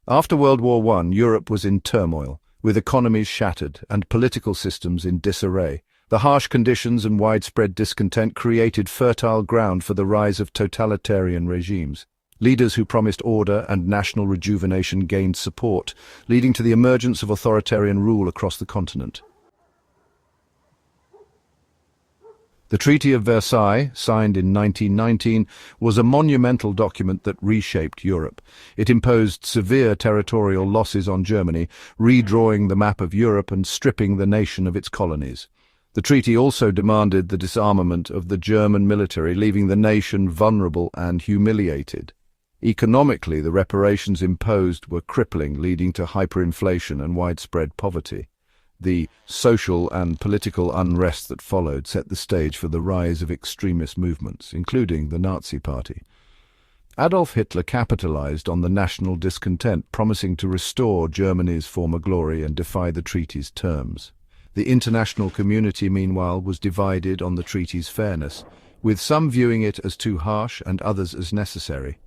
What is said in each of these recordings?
After World War I, Europe was in turmoil, with economies shattered and political systems in disarray. The harsh conditions and widespread discontent created fertile ground for the rise of totalitarian regimes. Leaders who promised order and national rejuvenation gained support, leading to the emergence of authoritarian rule across the continent. The Treaty of Versailles, signed in 1919, was a monumental document that reshaped Europe. It imposed severe territorial losses on Germany, redrawing the map of Europe and stripping the nation of its colonies. The treaty also demanded the disarmament of the German military, leaving the nation vulnerable and humiliated. Economically, the reparations imposed were crippling, leading to hyperinflation and widespread poverty. The social and political unrest that followed set the stage for the rise of extremist movements, including the Nazi Party. Adolf Hitler capitalized on the national discontent, promising to restore Germany's former glory and defy the treaty's terms. The international community, meanwhile, was divided on the treaty's fairness, with some viewing it as too harsh and others as necessary.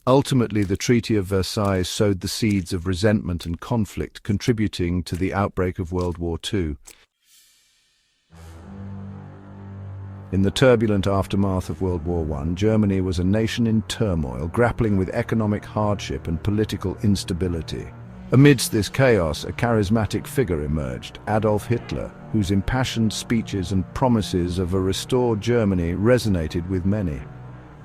Ultimately, the Treaty of Versailles sowed the seeds of resentment and conflict, contributing to the outbreak of World War II. In the turbulent aftermath of World War I, Germany was a nation in turmoil, grappling with economic hardship and political instability. Amidst this chaos, a charismatic figure emerged, Adolf Hitler, whose impassioned speeches and promises of a restored Germany resonated with many.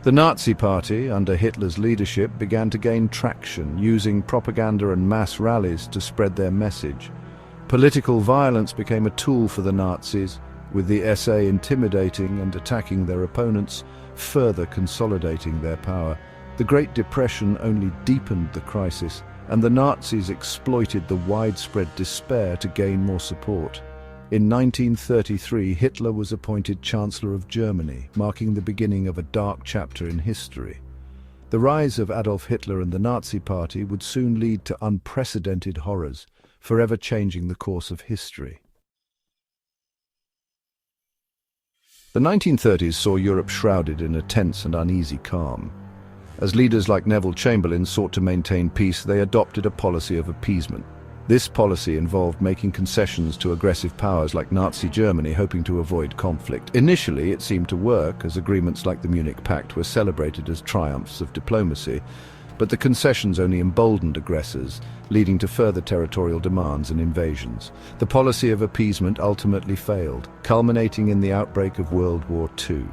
The Nazi Party, under Hitler's leadership, began to gain traction, using propaganda and mass rallies to spread their message. Political violence became a tool for the Nazis, with the SA intimidating and attacking their opponents, further consolidating their power. The Great Depression only deepened the crisis, and the Nazis exploited the widespread despair to gain more support. In 1933, Hitler was appointed Chancellor of Germany, marking the beginning of a dark chapter in history. The rise of Adolf Hitler and the Nazi Party would soon lead to unprecedented horrors, forever changing the course of history. The 1930s saw Europe shrouded in a tense and uneasy calm. As leaders like Neville Chamberlain sought to maintain peace, they adopted a policy of appeasement. This policy involved making concessions to aggressive powers like Nazi Germany, hoping to avoid conflict. Initially, it seemed to work, as agreements like the Munich Pact were celebrated as triumphs of diplomacy, but the concessions only emboldened aggressors, leading to further territorial demands and invasions. The policy of appeasement ultimately failed, culminating in the outbreak of World War II.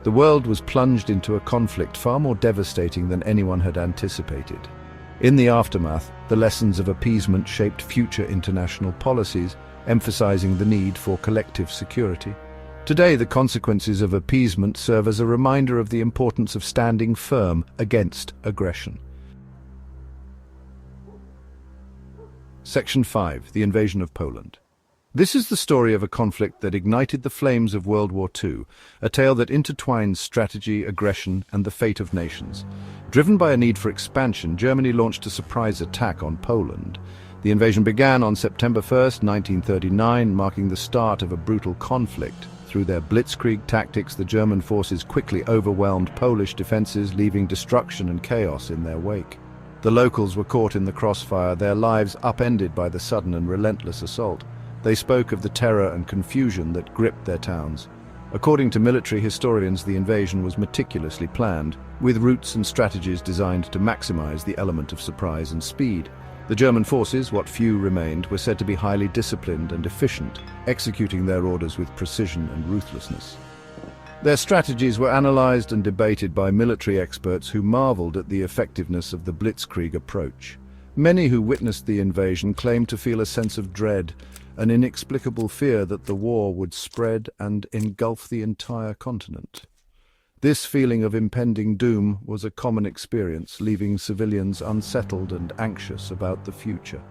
The world was plunged into a conflict far more devastating than anyone had anticipated. In the aftermath, the lessons of appeasement shaped future international policies, emphasizing the need for collective security. Today, the consequences of appeasement serve as a reminder of the importance of standing firm against aggression. Section 5. The Invasion of Poland. This is the story of a conflict that ignited the flames of World War II, a tale that intertwines strategy, aggression, and the fate of nations. Driven by a need for expansion, Germany launched a surprise attack on Poland. The invasion began on September 1, 1939, marking the start of a brutal conflict. Through their blitzkrieg tactics, the German forces quickly overwhelmed Polish defenses, leaving destruction and chaos in their wake. The locals were caught in the crossfire, their lives upended by the sudden and relentless assault. They spoke of the terror and confusion that gripped their towns. According to military historians, the invasion was meticulously planned, with routes and strategies designed to maximize the element of surprise and speed. The German forces, what few remained, were said to be highly disciplined and efficient, executing their orders with precision and ruthlessness. Their strategies were analyzed and debated by military experts who marveled at the effectiveness of the blitzkrieg approach. Many who witnessed the invasion claimed to feel a sense of dread, an inexplicable fear that the war would spread and engulf the entire continent. This feeling of impending doom was a common experience, leaving civilians unsettled and anxious about the future.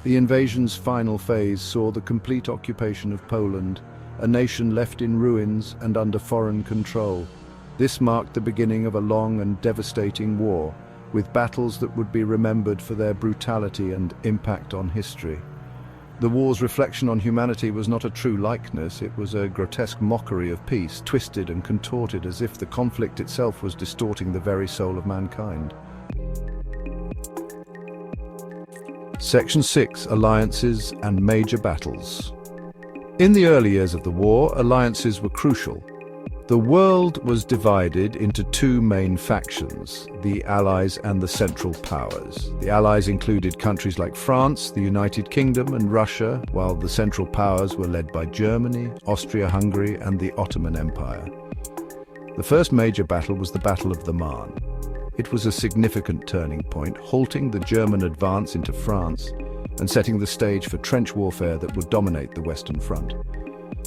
The invasion's final phase saw the complete occupation of Poland, a nation left in ruins and under foreign control. This marked the beginning of a long and devastating war, with battles that would be remembered for their brutality and impact on history. The war's reflection on humanity was not a true likeness, it was a grotesque mockery of peace, twisted and contorted as if the conflict itself was distorting the very soul of mankind. Section 6. Alliances and Major Battles. In the early years of the war, alliances were crucial. The world was divided into two main factions, the Allies and the Central Powers. The Allies included countries like France, the United Kingdom, and Russia, while the Central Powers were led by Germany, Austria-Hungary, and the Ottoman Empire. The first major battle was the Battle of the Marne. It was a significant turning point, halting the German advance into France and setting the stage for trench warfare that would dominate the Western Front.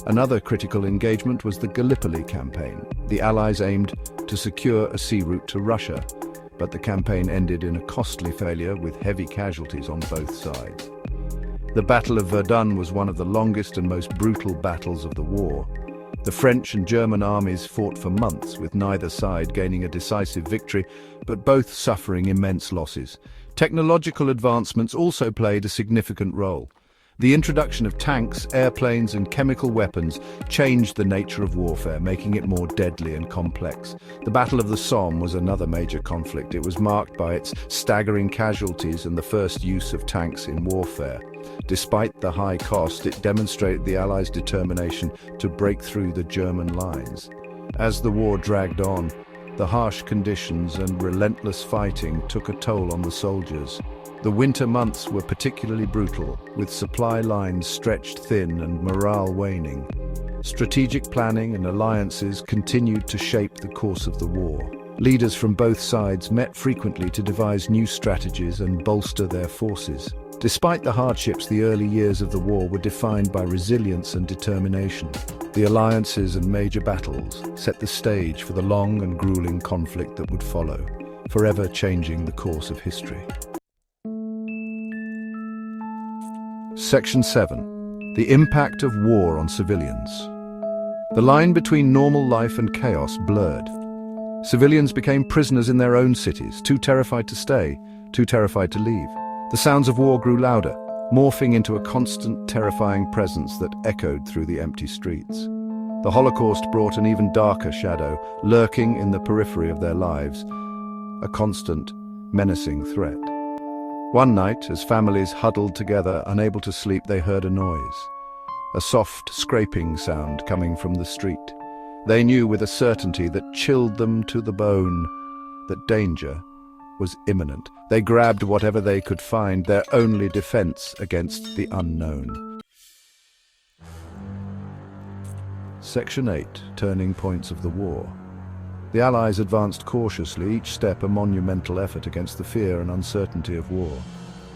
Another critical engagement was the Gallipoli campaign. The Allies aimed to secure a sea route to Russia, but the campaign ended in a costly failure with heavy casualties on both sides. The Battle of Verdun was one of the longest and most brutal battles of the war. The French and German armies fought for months, with neither side gaining a decisive victory, but both suffering immense losses. Technological advancements also played a significant role. The introduction of tanks, airplanes, and chemical weapons changed the nature of warfare, making it more deadly and complex. The Battle of the Somme was another major conflict. It was marked by its staggering casualties and the first use of tanks in warfare. Despite the high cost, it demonstrated the Allies' determination to break through the German lines. As the war dragged on, the harsh conditions and relentless fighting took a toll on the soldiers. The winter months were particularly brutal, with supply lines stretched thin and morale waning. Strategic planning and alliances continued to shape the course of the war. Leaders from both sides met frequently to devise new strategies and bolster their forces. Despite the hardships, the early years of the war were defined by resilience and determination. The alliances and major battles set the stage for the long and grueling conflict that would follow, forever changing the course of history. Section 7. The impact of war on civilians. The line between normal life and chaos blurred. Civilians became prisoners in their own cities, too terrified to stay, too terrified to leave. The sounds of war grew louder, morphing into a constant, terrifying presence that echoed through the empty streets. The Holocaust brought an even darker shadow, lurking in the periphery of their lives, a constant, menacing threat. One night, as families huddled together, unable to sleep, they heard a noise. A soft, scraping sound coming from the street. They knew with a certainty that chilled them to the bone that danger was imminent. They grabbed whatever they could find, their only defense against the unknown. Section 8. Turning points of the war. The Allies advanced cautiously, each step a monumental effort against the fear and uncertainty of war.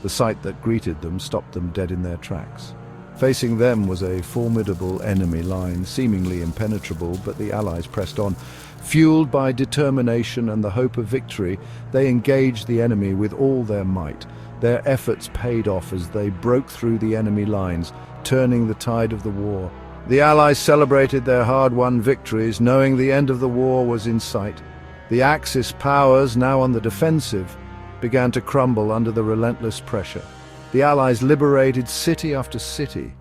The sight that greeted them stopped them dead in their tracks. Facing them was a formidable enemy line, seemingly impenetrable, but the Allies pressed on. Fueled by determination and the hope of victory, they engaged the enemy with all their might. Their efforts paid off as they broke through the enemy lines, turning the tide of the war. The Allies celebrated their hard-won victories, knowing the end of the war was in sight. The Axis powers, now on the defensive, began to crumble under the relentless pressure. The Allies liberated city after city,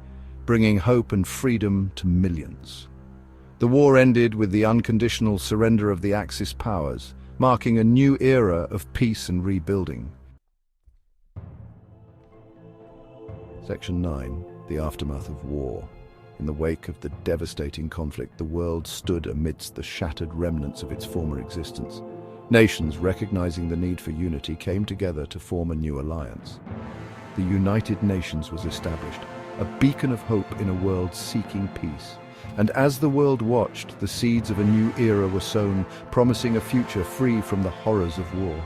bringing hope and freedom to millions. The war ended with the unconditional surrender of the Axis powers, marking a new era of peace and rebuilding. Section 9. The aftermath of war. In the wake of the devastating conflict, the world stood amidst the shattered remnants of its former existence. Nations, recognizing the need for unity, came together to form a new alliance. The United Nations was established, a beacon of hope in a world seeking peace. And as the world watched, the seeds of a new era were sown, promising a future free from the horrors of war.